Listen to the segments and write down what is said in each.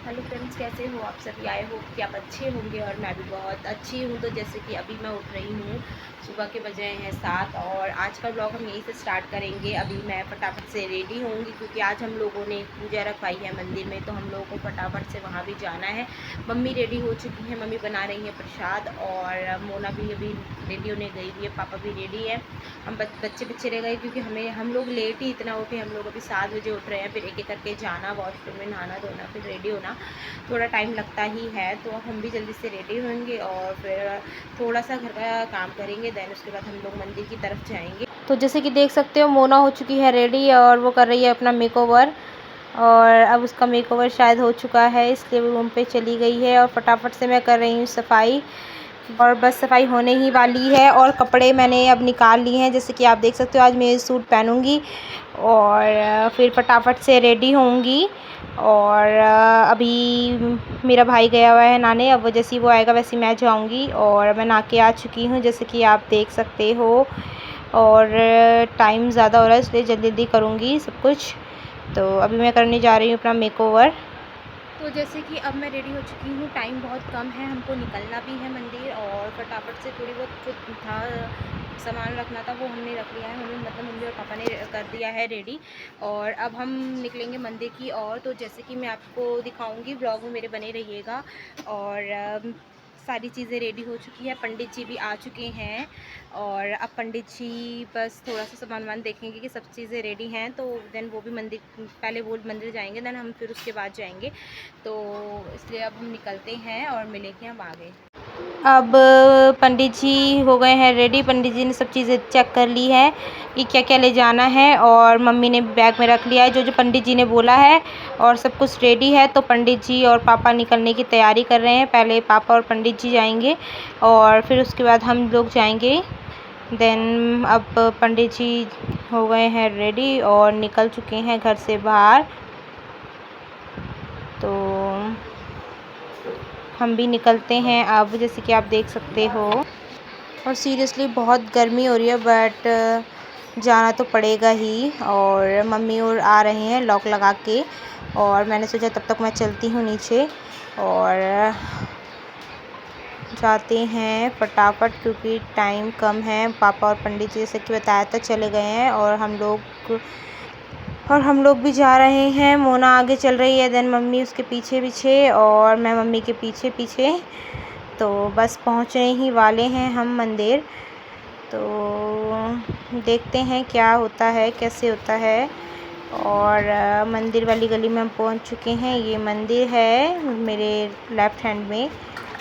Hello friends, कैसे हो आप सभी। आए हो कि आप अच्छे होंगे और मैं भी बहुत अच्छी हूँ। तो जैसे कि अभी मैं उठ रही हूँ, सुबह के बजे हैं 7 और आज का ब्लॉग हम यहीं से स्टार्ट करेंगे। अभी मैं फटाफट से रेडी होंगी क्योंकि आज हम लोगों ने पूजा रखवाई है मंदिर में, तो हम लोगों को फटाफट से वहाँ भी जाना है। मम्मी रेडी हो चुकी हैं, मम्मी बना रही हैं प्रसाद और मोना भी अभी रेडी होने गई हुई है, पापा भी रेडी है। हम बच्चे रह गए क्योंकि हम लोग लेट ही इतना उठे। हम लोग अभी 7 बजे उठ रहे हैं, फिर एक एक करके जाना वॉशरूम में, नहाना धोना, फिर रेडी होना, थोड़ा टाइम लगता ही है। तो हम भी जल्दी से रेडी होंगे और फिर थोड़ा सा घर का काम करेंगे, देन उसके बाद हम लोग मंदिर की तरफ जाएंगे। तो जैसे कि देख सकते हो मोना हो चुकी है रेडी और वो कर रही है अपना मेकओवर, और अब उसका मेकओवर शायद हो चुका है इसलिए वो रूम पे चली गई है। और फटाफट से मैं कर रही हूँ सफाई, और बस सफाई होने ही वाली है। और कपड़े मैंने अब निकाल लिए हैं, जैसे कि आप देख सकते हो आज मैं सूट पहनूंगी और फिर फटाफट से रेडी होंगी। और अभी मेरा भाई गया हुआ है नहाने, अब वो जैसे ही वो आएगा वैसे मैं जाऊंगी। और मैं नहा के आ चुकी हूँ जैसे कि आप देख सकते हो, और टाइम ज़्यादा हो रहा है इसलिए जल्दी जल्दी करूँगी सब कुछ। तो अभी मैं करने जा रही हूँ अपना मेकओवर। तो जैसे कि अब मैं रेडी हो चुकी हूँ, टाइम बहुत कम है, हमको निकलना भी है मंदिर। और फटाफट से थोड़ी बहुत जो था सामान रखना था वो हमने रख लिया है, मम्मी और पापा ने कर दिया है रेडी। और अब हम निकलेंगे मंदिर की ओर। तो जैसे कि मैं आपको दिखाऊंगी, ब्लॉग में मेरे बने रहिएगा। और सारी चीज़ें रेडी हो चुकी है, पंडित जी भी आ चुके हैं। और अब पंडित जी बस थोड़ा सा सामान देखेंगे कि सब चीज़ें रेडी हैं, तो देन वो भी मंदिर, पहले वो मंदिर जाएंगे, देन हम फिर उसके बाद जाएंगे। तो इसलिए अब हम निकलते हैं और मिलेंगे हम आगे। अब पंडित जी हो गए हैं रेडी, पंडित जी ने सब चीज़ें चेक कर ली है कि क्या क्या ले जाना है, और मम्मी ने बैग में रख लिया है जो जो पंडित जी ने बोला है, और सब कुछ रेडी है। तो पंडित जी और पापा निकलने की तैयारी कर रहे हैं, पहले पापा और पंडित जी जाएंगे और फिर उसके बाद हम लोग जाएंगे। देन अब पंडित जी हो गए हैं रेडी और निकल चुके हैं घर से बाहर। तो हम भी निकलते हैं अब, जैसे कि आप देख सकते हो। और सीरियसली बहुत गर्मी हो रही है, बट जाना तो पड़ेगा ही। और मम्मी और आ रहे हैं लॉक लगा के, और मैंने सोचा तब तक मैं चलती हूँ नीचे और जाते हैं फटाफट क्योंकि टाइम कम है। पापा और पंडित जी जैसे कि बताया था चले गए हैं, और हम लोग भी जा रहे हैं। मोना आगे चल रही है, देन मम्मी उसके पीछे पीछे और मैं मम्मी के पीछे पीछे। तो बस पहुंचने ही वाले हैं हम मंदिर। तो देखते हैं क्या होता है, कैसे होता है। और मंदिर वाली गली में हम पहुंच चुके हैं। ये मंदिर है मेरे लेफ़्ट हैंड में,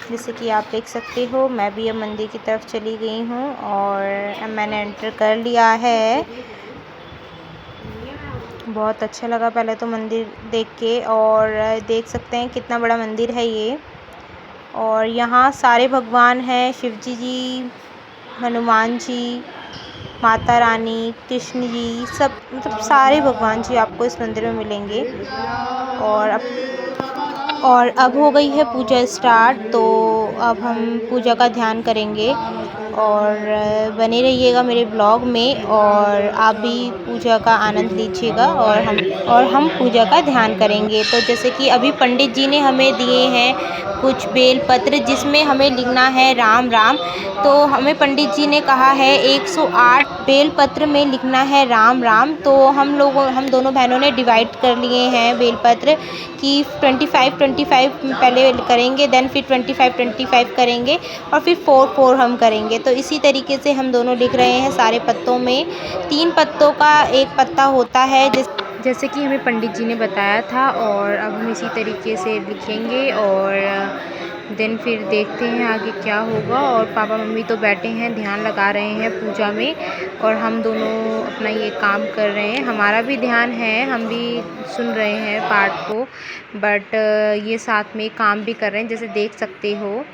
जैसे कि आप देख सकते हो। मैं भी अब मंदिर की तरफ चली गई हूँ और मैंने एंटर कर लिया है। बहुत अच्छा लगा पहले तो मंदिर देख के, और देख सकते हैं कितना बड़ा मंदिर है ये। और यहाँ सारे भगवान हैं, शिव जी, हनुमान जी, माता रानी, कृष्ण जी, सब मतलब सारे भगवान जी आपको इस मंदिर में मिलेंगे। और अब हो गई है पूजा स्टार्ट, तो अब हम पूजा का ध्यान करेंगे। और बने रहिएगा मेरे ब्लॉग में, और आप भी पूजा का आनंद लीजिएगा और हम पूजा का ध्यान करेंगे। तो जैसे कि अभी पंडित जी ने हमें दिए हैं कुछ बेलपत्र, जिसमें हमें लिखना है राम राम। तो हमें पंडित जी ने कहा है 108 बेलपत्र में लिखना है राम राम। तो हम दोनों बहनों ने डिवाइड कर लिए हैं बेलपत्र कि 25 पहले करेंगे, देन फिर 25 करेंगे, और फिर 4 हम करेंगे। तो इसी तरीके से हम दोनों लिख रहे हैं सारे पत्तों में। 3 पत्तों का एक पत्ता होता है जैसे कि हमें पंडित जी ने बताया था, और अब हम इसी तरीके से लिखेंगे और देन फिर देखते हैं आगे क्या होगा। और पापा मम्मी तो बैठे हैं, ध्यान लगा रहे हैं पूजा में, और हम दोनों अपना ये काम कर रहे हैं। हमारा भी ध्यान है, हम भी सुन रहे हैं पाठ को, बट ये साथ में काम भी कर रहे हैं जैसे देख सकते हो।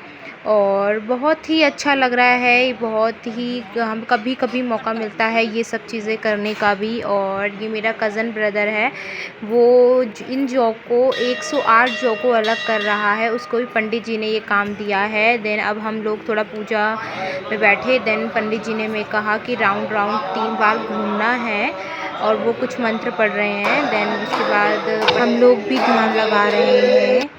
और बहुत ही अच्छा लग रहा है, बहुत ही हम कभी कभी मौका मिलता है ये सब चीज़ें करने का भी। और ये मेरा कज़न ब्रदर है, वो इन जौ को 108 जौ को अलग कर रहा है, उसको भी पंडित जी ने ये काम दिया है। देन अब हम लोग थोड़ा पूजा में बैठे, देन पंडित जी ने हमें कहा कि राउंड राउंड 3 बार घूमना है, और वो कुछ मंत्र पढ़ रहे हैं। देन उसके बाद हम लोग भी ध्यान लगा रहे हैं।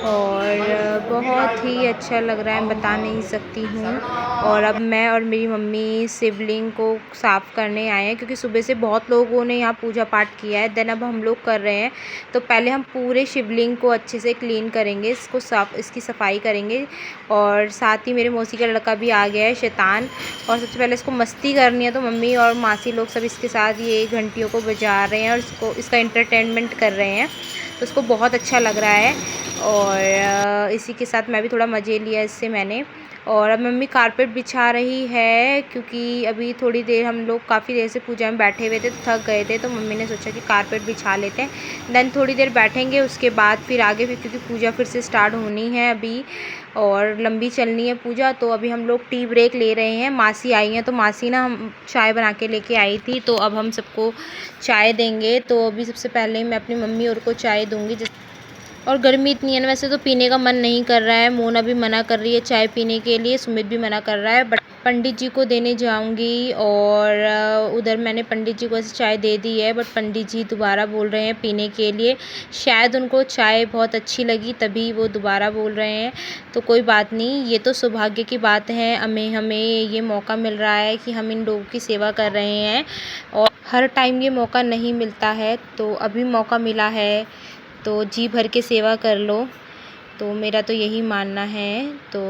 और बहुत ही अच्छा लग रहा है, बता नहीं सकती हूँ। और अब मैं और मेरी मम्मी शिवलिंग को साफ़ करने आए हैं, क्योंकि सुबह से बहुत लोगों ने यहाँ पूजा पाठ किया है। देन अब हम लोग कर रहे हैं। तो पहले हम पूरे शिवलिंग को अच्छे से क्लीन करेंगे, इसकी सफाई करेंगे। और साथ ही मेरे मौसी का लड़का भी आ गया है, शैतान। और सबसे पहले इसको मस्ती करनी है, तो मम्मी और मासी लोग सब इसके साथ ये घंटियों को बजा रहे हैं और इसका एंटरटेनमेंट कर रहे हैं। तो उसको बहुत अच्छा लग रहा है। और इसी के साथ मैं भी थोड़ा मज़े लिया इससे मैंने। और अब मम्मी कारपेट बिछा रही है, क्योंकि अभी थोड़ी देर हम लोग काफ़ी देर से पूजा में बैठे हुए थे, तो थक गए थे। तो मम्मी ने सोचा कि कारपेट बिछा लेते हैं। देन थोड़ी देर बैठेंगे, उसके बाद फिर आगे क्योंकि पूजा फिर से स्टार्ट होनी है अभी, और लंबी चलनी है पूजा। तो अभी हम लोग टी ब्रेक ले रहे हैं। मासी आई हैं, तो मासी ना हम चाय बना के लेके आई थी, तो अब हम सबको चाय देंगे। तो अभी सबसे पहले मैं अपनी मम्मी और को चाय दूँगी। और गर्मी इतनी है ना, वैसे तो पीने का मन नहीं कर रहा है। मोना भी मना कर रही है चाय पीने के लिए, सुमित भी मना कर रहा है। बट पंडित जी को देने जाऊंगी। और उधर मैंने पंडित जी को ऐसे चाय दे दी है, बट पंडित जी दोबारा बोल रहे हैं पीने के लिए। शायद उनको चाय बहुत अच्छी लगी, तभी वो दोबारा बोल रहे हैं। तो कोई बात नहीं, ये तो सौभाग्य की बात है। हमें ये मौका मिल रहा है कि हम इन लोगों की सेवा कर रहे हैं, और हर टाइम ये मौका नहीं मिलता है। तो अभी मौका मिला है, तो जी भर के सेवा कर लो। तो मेरा तो यही मानना है। तो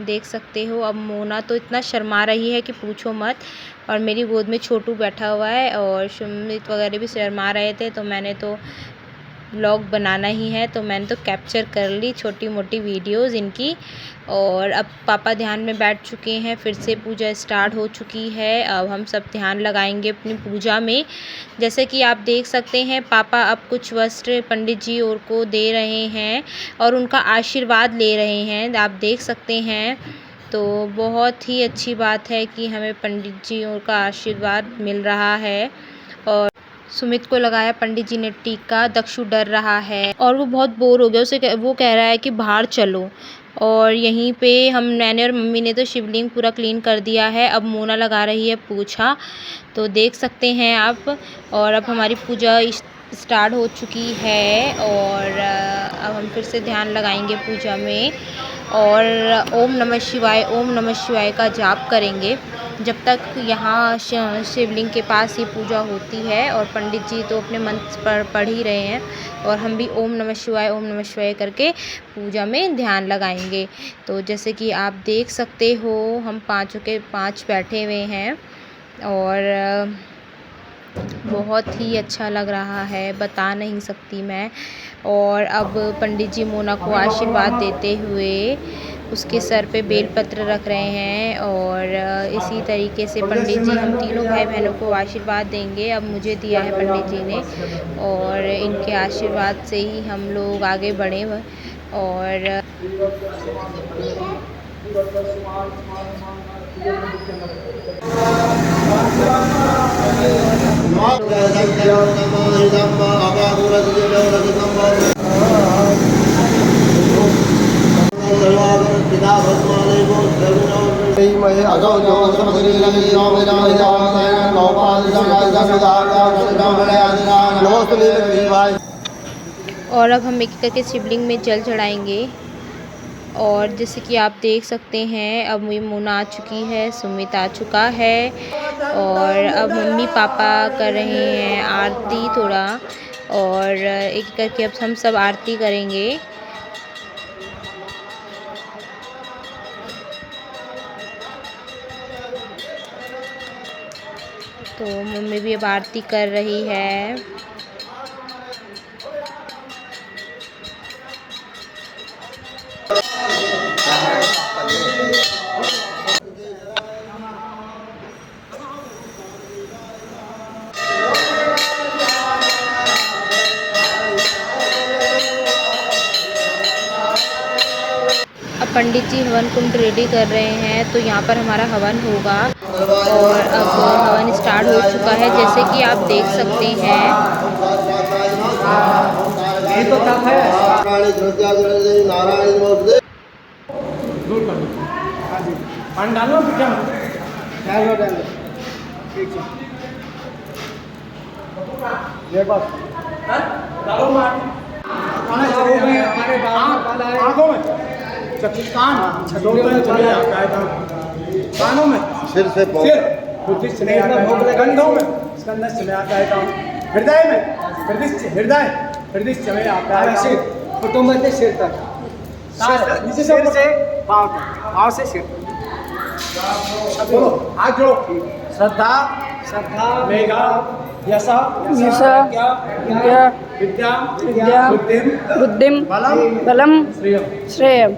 देख सकते हो, अब मोना तो इतना शर्मा रही है कि पूछो मत। और मेरी गोद में छोटू बैठा हुआ है, और सुमित वगैरह भी शर्मा रहे थे। तो मैंने तो व्लॉग बनाना ही है, तो मैंने तो कैप्चर कर ली छोटी मोटी वीडियोज़ इनकी। और अब पापा ध्यान में बैठ चुके हैं, फिर से पूजा स्टार्ट हो चुकी है। अब हम सब ध्यान लगाएंगे अपनी पूजा में। जैसे कि आप देख सकते हैं, पापा अब कुछ वस्त्र पंडित जी और को दे रहे हैं, और उनका आशीर्वाद ले रहे हैं, आप देख सकते हैं। तो बहुत ही अच्छी बात है कि हमें पंडित जी और का आशीर्वाद मिल रहा है। और सुमित को लगाया पंडित जी ने टीका। दक्षु डर रहा है और वो बहुत बोर हो गया, वो कह रहा है कि बाहर चलो। और यहीं पे मैंने और मम्मी ने तो शिवलिंग पूरा क्लीन कर दिया है। अब मोना लगा रही है पूछा, तो देख सकते हैं आप। और अब हमारी पूजा स्टार्ट हो चुकी है, और अब हम फिर से ध्यान लगाएंगे पूजा में। और ओम नमः शिवाय का जाप करेंगे जब तक यहाँ शिवलिंग के पास ये पूजा होती है। और पंडित जी तो अपने मंत्र पढ़ ही रहे हैं, और हम भी ओम नमः शिवाय करके पूजा में ध्यान लगाएंगे। तो जैसे कि आप देख सकते हो, हम पाँचों के पाँच बैठे हुए हैं, और बहुत ही अच्छा लग रहा है, बता नहीं सकती मैं। और अब पंडित जी मोना को आशीर्वाद देते हुए उसके सर पे बेलपत्र रख रहे हैं। और इसी तरीके से पंडित जी हम तीनों भाई बहनों को आशीर्वाद देंगे। अब मुझे दिया है पंडित जी ने, और इनके आशीर्वाद से ही हम लोग आगे बढ़े। और और अब हम एक करके शिवलिंग में जल चढ़ाएंगे। और जैसे कि आप देख सकते हैं, अब मेरी मोना आ चुकी है, सुमित आ चुका है, और अब मम्मी पापा कर रहे हैं आरती थोड़ा। और एक करके अब हम सब आरती करेंगे। तो मम्मी भी अब आरती कर रही है। अब पंडित जी हवन कुंड रेडी कर रहे हैं, तो यहाँ पर हमारा हवन होगा। और अब हवन स्टार्ट हो चुका है, जैसे कि आप देख सकते हैं। आँखों में, कान, कानों में, सिर से कंधों में, हृदय में, हृदय चले आता है, कुटुंब से सिर तक, सिर से पाँव तक, पाँव से सिर तक। बोलो हाथ जोड़ो। श्रद्धा, मेघा, यशा, विद्या, बुद्धिम, बलम, श्रेयम।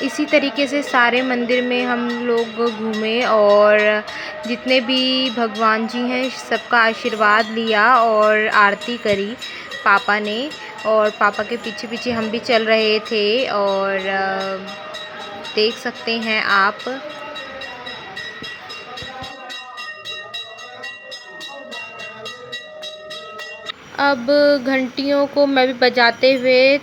इसी तरीके से सारे मंदिर में हम लोग घूमे और जितने भी भगवान जी हैं सबका आशीर्वाद लिया और आरती करी पापा ने, और पापा के पीछे पीछे हम भी चल रहे थे और देख सकते हैं आप। अब घंटियों को मैं भी बजाते हुए,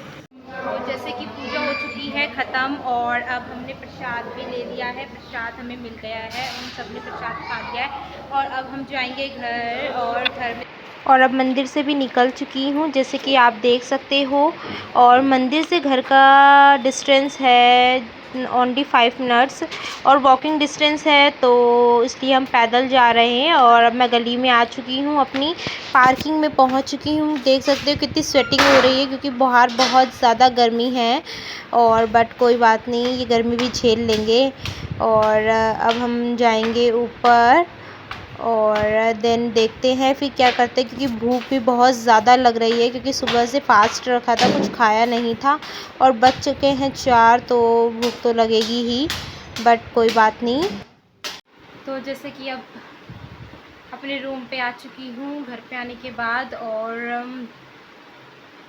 जैसे कि पूजा हो चुकी है ख़त्म और अब हमने प्रसाद भी ले लिया है, प्रसाद हमें मिल गया है, उन सब ने प्रसाद खा लिया है और अब हम जाएंगे घर, और घर में और अब मंदिर से भी निकल चुकी हूँ जैसे कि आप देख सकते हो, और मंदिर से घर का डिस्टेंस है ओनली 5 मिनट्स और वॉकिंग डिस्टेंस है, तो इसलिए हम पैदल जा रहे हैं। और अब मैं गली में आ चुकी हूँ, अपनी पार्किंग में पहुँच चुकी हूँ। देख सकते हो कितनी स्वेटिंग हो रही है क्योंकि बाहर बहुत ज़्यादा गर्मी है, और बट कोई बात नहीं, ये गर्मी भी झेल लेंगे। और अब हम जाएंगे ऊपर और देन देखते हैं फिर क्या करते हैं, क्योंकि भूख भी बहुत ज़्यादा लग रही है क्योंकि सुबह से फास्ट रखा था, कुछ खाया नहीं था और बज चुके हैं 4, तो भूख तो लगेगी ही, बट कोई बात नहीं। तो जैसे कि अब अपने रूम पे आ चुकी हूँ घर पे आने के बाद, और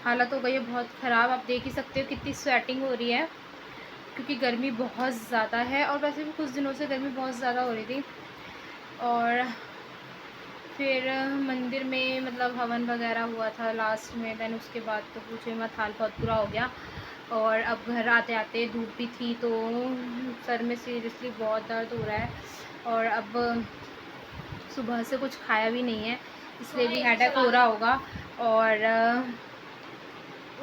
हालत हो गई है बहुत ख़राब। आप देख ही सकते हो कितनी स्वेटिंग हो रही है क्योंकि गर्मी बहुत ज़्यादा है, और वैसे भी कुछ दिनों से गर्मी बहुत ज़्यादा हो रही थी। और फिर मंदिर में मतलब हवन वगैरह हुआ था लास्ट में, देन उसके बाद तो पूछे मत, हाल बहुत बुरा हो गया। और अब घर आते आते धूप भी थी तो सर में सीरियसली बहुत दर्द हो रहा है, और अब सुबह से कुछ खाया भी नहीं है इसलिए भी हेडेक हो रहा होगा। और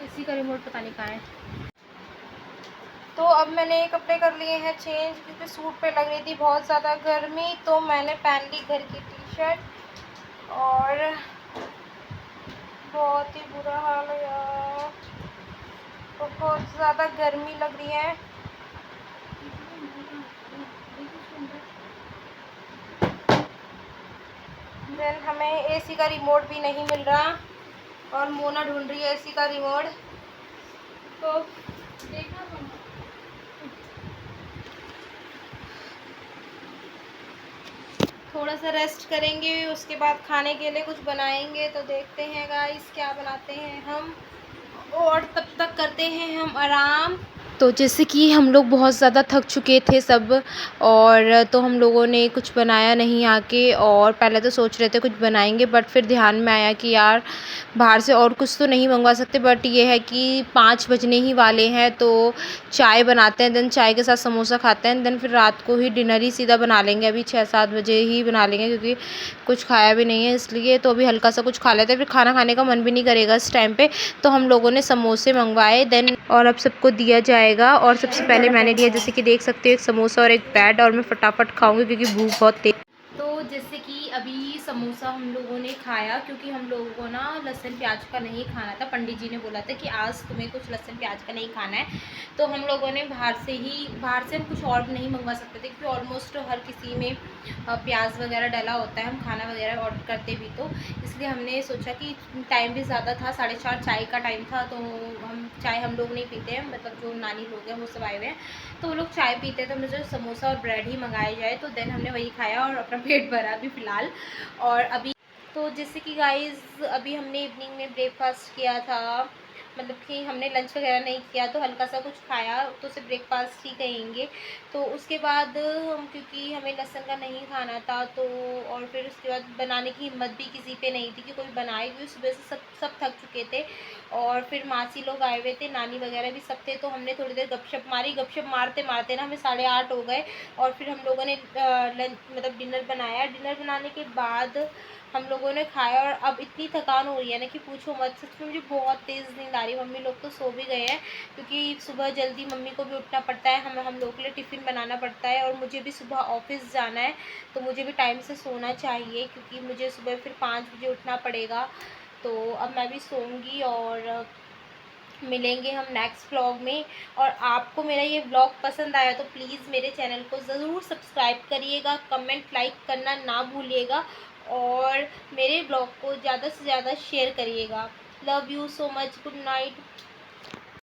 इसी का रिमोट पता नहीं कहाँ है। तो अब मैंने कपड़े कर लिए हैं चेंज क्योंकि सूट पे लग रही थी बहुत ज़्यादा गर्मी, तो मैंने पहन ली घर की टी-शर्ट, और बहुत ही बुरा हाल है यार, बहुत ज़्यादा गर्मी लग रही है। देन हमें एसी का रिमोट भी नहीं मिल रहा और मोना ढूंढ रही है एसी का रिमोट, तो देखना थोड़ा सा रेस्ट करेंगे, उसके बाद खाने के लिए कुछ बनाएंगे, तो देखते हैं गाइस क्या बनाते हैं हम, और तब तक करते हैं हम आराम। तो जैसे कि हम लोग बहुत ज़्यादा थक चुके थे सब, और तो हम लोगों ने कुछ बनाया नहीं आके, और पहले तो सोच रहे थे कुछ बनाएंगे बट फिर ध्यान में आया कि यार बाहर से और कुछ तो नहीं मंगवा सकते, बट ये है कि 5 बजने ही वाले हैं तो चाय बनाते हैं, देन चाय के साथ समोसा खाते हैं, देन फिर रात को ही डिनर ही सीधा बना लेंगे, अभी 6-7 बजे ही बना लेंगे क्योंकि कुछ खाया भी नहीं है इसलिए, तो अभी हल्का सा कुछ खा लेते हैं, फिर खाना खाने का मन भी नहीं करेगा इस टाइम पे। तो हम लोगों ने समोसे मंगवाए देन, और अब सबको दिया जाएगा। और सबसे पहले मैंने लिया, जैसे कि देख सकते हो, एक समोसा और एक ब्रेड, और मैं फटाफट खाऊंगी क्योंकि भूख बहुत तेज। तो जैसे कि अभी समोसा हम लोगों ने खाया क्योंकि हम लोगों को ना लहसुन प्याज का नहीं खाना था, पंडित जी ने बोला था कि आज तुम्हें कुछ लहसुन प्याज का नहीं खाना है, तो हम लोगों ने बाहर से हम कुछ और नहीं मंगवा सकते थे क्योंकि ऑलमोस्ट हर किसी में प्याज वगैरह डला होता है, हम खाना वगैरह ऑर्डर करते भी, तो इसलिए हमने सोचा कि टाइम भी ज़्यादा था, 4:30 चाय का टाइम था, तो हम चाय हम लोग नहीं पीते हैं, मतलब जो नानी लोग हैं वो सब आए हुए हैं तो वो लोग चाय पीते हैं, तो हमने जो समोसा और ब्रेड ही मंगाया जाए, तो देन हमने वही खाया और अपना पेट भरा भी फ़िलहाल। और अभी तो जैसे कि गाइस अभी हमने इवनिंग में ब्रेकफास्ट किया था, मतलब कि हमने लंच वगैरह नहीं किया, तो हल्का सा कुछ खाया, तो उसे ब्रेकफास्ट ही कहेंगे। तो उसके बाद हम, क्योंकि हमें लहसुन का नहीं खाना था, तो और फिर उसके बाद बनाने की हिम्मत भी किसी पे नहीं थी कि कोई बनाए, क्योंकि सुबह से सब थक चुके थे। और फिर मासी लोग आए हुए थे, नानी वगैरह भी सब थे, तो हमने थोड़ी देर गपशप मारी। गपशप मारते मारते ना हमें 8:30 हो गए, और फिर हम लोगों ने लंच मतलब डिनर बनाया। डिनर बनाने के बाद हम लोगों ने खाया, और अब इतनी थकान हो रही है ना कि पूछो मत। सच में मुझे बहुत तेज़ नींद आ रही है। मम्मी लोग तो सो भी गए हैं, क्योंकि सुबह जल्दी मम्मी को भी उठना पड़ता है, हम लोगों के लिए टिफ़िन बनाना पड़ता है, और मुझे भी सुबह ऑफिस जाना है, तो मुझे भी टाइम से सोना चाहिए, क्योंकि मुझे सुबह फिर 5 बजे उठना पड़ेगा। तो अब मैं भी सोऊंगी, और मिलेंगे हम नेक्स्ट व्लॉग में। और आपको मेरा ये व्लॉग पसंद आया तो प्लीज़ मेरे चैनल को ज़रूर सब्सक्राइब करिएगा, कमेंट लाइक करना ना भूलिएगा, और मेरे व्लॉग को ज़्यादा से ज़्यादा शेयर करिएगा। Love you so much, good night.